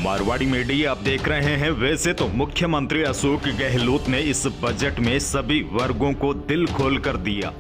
Marwari media आप देख रहे हैं। वैसे तो मुख्यमंत्री अशोक गहलोत ने इस बजट में सभी वर्गों को दिल खोल कर दिया।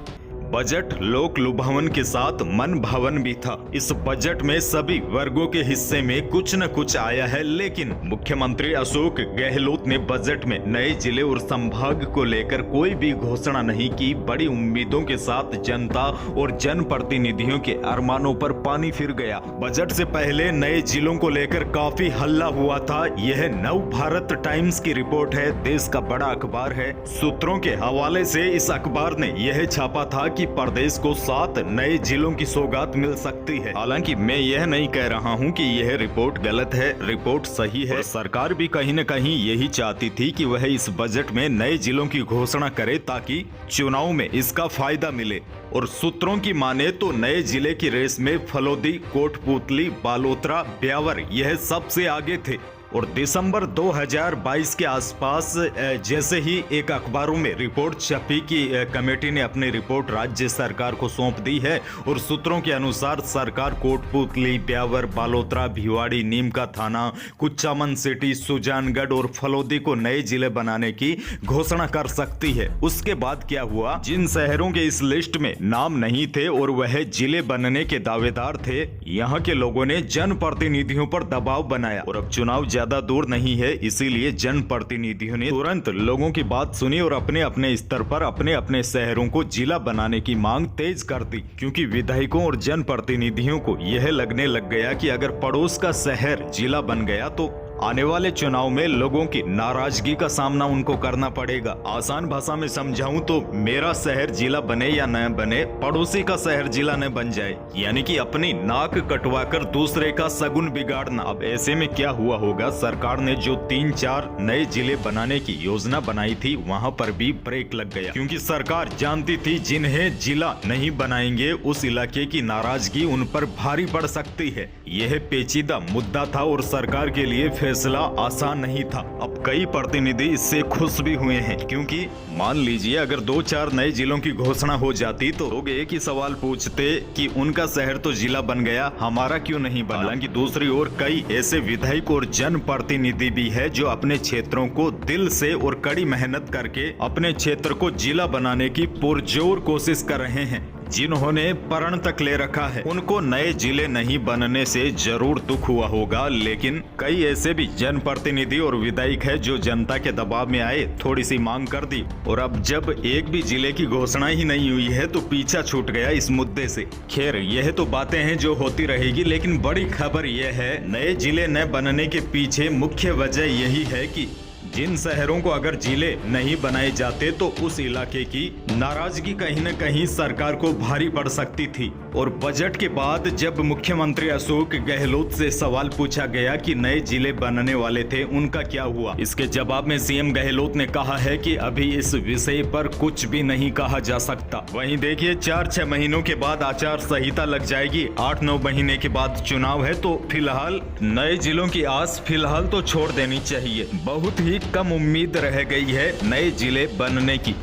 बजट लोक लुभावन के साथ मन भावन भी था। इस बजट में सभी वर्गों के हिस्से में कुछ न कुछ आया है, लेकिन मुख्यमंत्री अशोक गहलोत ने बजट में नए जिले और संभाग को लेकर कोई भी घोषणा नहीं की। बड़ी उम्मीदों के साथ जनता और जनप्रतिनिधियों के अरमानों पर पानी फिर गया। बजट से पहले नए जिलों को लेकर काफी हल्ला हुआ था। यह नव भारत टाइम्स की रिपोर्ट है, देश का बड़ा अखबार है। सूत्रों के हवाले से इस अखबार ने यह छापा था कि प्रदेश को 7 नए जिलों की सौगात मिल सकती है। हालांकि मैं यह नहीं कह रहा हूं कि यह रिपोर्ट गलत है, रिपोर्ट सही है। सरकार भी कहीं न कहीं यही चाहती थी कि वह इस बजट में नए जिलों की घोषणा करे ताकि चुनाव में इसका फायदा मिले। और सूत्रों की माने तो नए जिले की रेस में फलोदी, कोटपुतली, बालोतरा, ब्यावर यह सबसे आगे थे। और दिसंबर 2022 के आसपास जैसे ही एक अखबारों में रिपोर्ट छपी कि कमेटी ने अपनी रिपोर्ट राज्य सरकार को सौंप दी है और सूत्रों के अनुसार सरकार कोटपुतली, ब्यावर, बालोतरा, भिवाड़ी, नीम का थाना, कुचामन सिटी, सुजानगढ़ और फलोदी को नए जिले बनाने की घोषणा कर सकती है। उसके बाद क्या हुआ? जिन शहरों के इस लिस्ट में नाम नहीं थे और वह जिले बनने के दावेदार थे, यहाँ के लोगों ने जनप्रतिनिधियों पर दबाव बनाया। और अब चुनाव ज्यादा दूर नहीं है, इसीलिए जनप्रतिनिधियों ने तुरंत लोगों की बात सुनी और अपने अपने स्तर पर अपने अपने शहरों को जिला बनाने की मांग तेज कर दी। क्योंकि विधायकों और जनप्रतिनिधियों को यह लगने लग गया कि अगर पड़ोस का शहर जिला बन गया तो आने वाले चुनाव में लोगों की नाराजगी का सामना उनको करना पड़ेगा। आसान भाषा में समझाऊं तो मेरा शहर जिला बने या न बने, पड़ोसी का शहर जिला न बन जाए, यानी कि अपनी नाक कटवाकर दूसरे का सगुन बिगाड़ना। अब ऐसे में क्या हुआ होगा? सरकार ने जो 3-4 नए जिले बनाने की योजना बनाई थी, वहां पर भी ब्रेक लग गया। क्योंकि सरकार जानती थी जिन्हें जिला नहीं बनाएंगे उस इलाके की नाराजगी उन पर भारी पड़ सकती है। यह पेचीदा मुद्दा था और सरकार के लिए फैसला आसान नहीं था। अब कई प्रतिनिधि इससे खुश भी हुए हैं, क्योंकि मान लीजिए अगर 2-4 नए जिलों की घोषणा हो जाती तो लोग एक ही सवाल पूछते कि उनका शहर तो जिला बन गया, हमारा क्यों नहीं बना। हालांकि दूसरी ओर कई ऐसे विधायक और जनप्रतिनिधि भी है जो अपने क्षेत्रों को दिल से और कड़ी मेहनत करके अपने क्षेत्र को जिला बनाने की पुरजोर कोशिश कर रहे हैं। जिन्होंने प्रण तक ले रखा है, उनको नए जिले नहीं बनने से जरूर दुख हुआ होगा। लेकिन कई ऐसे भी जनप्रतिनिधि और विधायक है जो जनता के दबाव में आए, थोड़ी सी मांग कर दी और अब जब एक भी जिले की घोषणा ही नहीं हुई है तो पीछा छूट गया इस मुद्दे से। खैर, यह तो बातें हैं जो होती रहेगी, लेकिन बड़ी खबर यह है नए जिले न बनने के पीछे मुख्य वजह यही है कि जिन शहरों को अगर जिले नहीं बनाए जाते तो उस इलाके की नाराजगी कहीं न कहीं सरकार को भारी पड़ सकती थी। और बजट के बाद जब मुख्यमंत्री अशोक गहलोत से सवाल पूछा गया कि नए जिले बनने वाले थे, उनका क्या हुआ, इसके जवाब में सीएम गहलोत ने कहा है कि अभी इस विषय पर कुछ भी नहीं कहा जा सकता। वहीं देखिए 4-6 महीनों के बाद आचार संहिता लग जाएगी, 8-9 महीने के बाद चुनाव है, तो फिलहाल नए जिलों की आस फिलहाल तो छोड़ देनी चाहिए। बहुत ही कम उम्मीद रह गई है नए जिले बनने की।